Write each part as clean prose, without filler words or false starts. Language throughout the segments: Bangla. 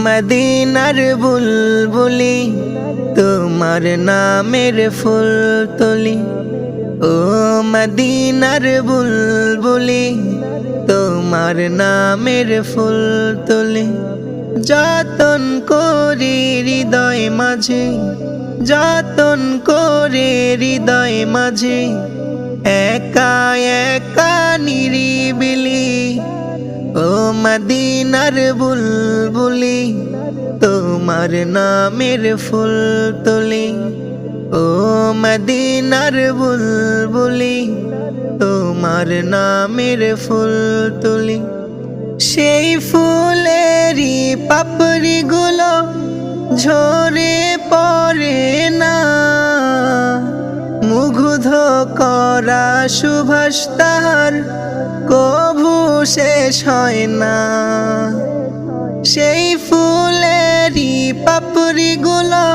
মদিনার বুলবুলি তোমার নামের ফুল তুলি। ও মদিনার বুলবুলি তোমার নামের ফুল তুলি। যতন করি হৃদয় মাঝে, যতন করে হৃদয় মাঝে, একা একা নিরিবিলি। ও মদিনার বুলবুলি তোমার নামের ফুল তুলি। ও মদিনার বুলবুলি তোমার নামের ফুল তুলি। সেই ফুলেরই পাপড়ি গুলো ঝরে পড়ে না, মুগ্ধ করা সুভাষ তাহার কভু শেষ হয় না। সেই ফুলেরই পাপড়ি গুলো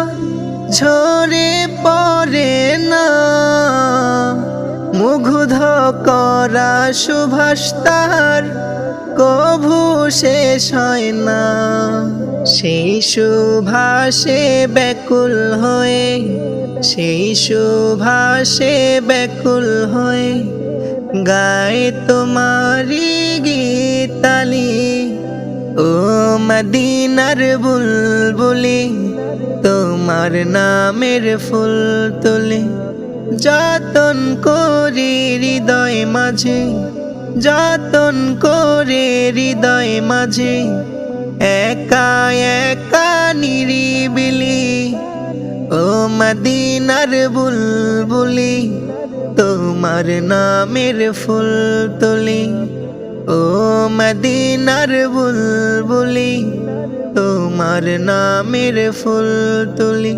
ঝরে পড়ে না, মুগ্ধ করা সুভাষ তাহার কভু শেষ হয় না। সেই সুভাষে ব্যাকুল হয়ে, সেই সুভাষে ব্যাকুল হয়ে গায়ে তোমারি গীতালি। ও মদিনার বুলবুলি তোমার নামের ফুল তুলি। যতন করি হৃদয় মাঝে, যতন করে হৃদয় মাঝে, একা একা নিরিবিলি। ও মদিনার বুলবুলি তোমার নামের ফুল তুলি। ও মদিনার বুলবুলি তোমার নামের ফুল তুলি।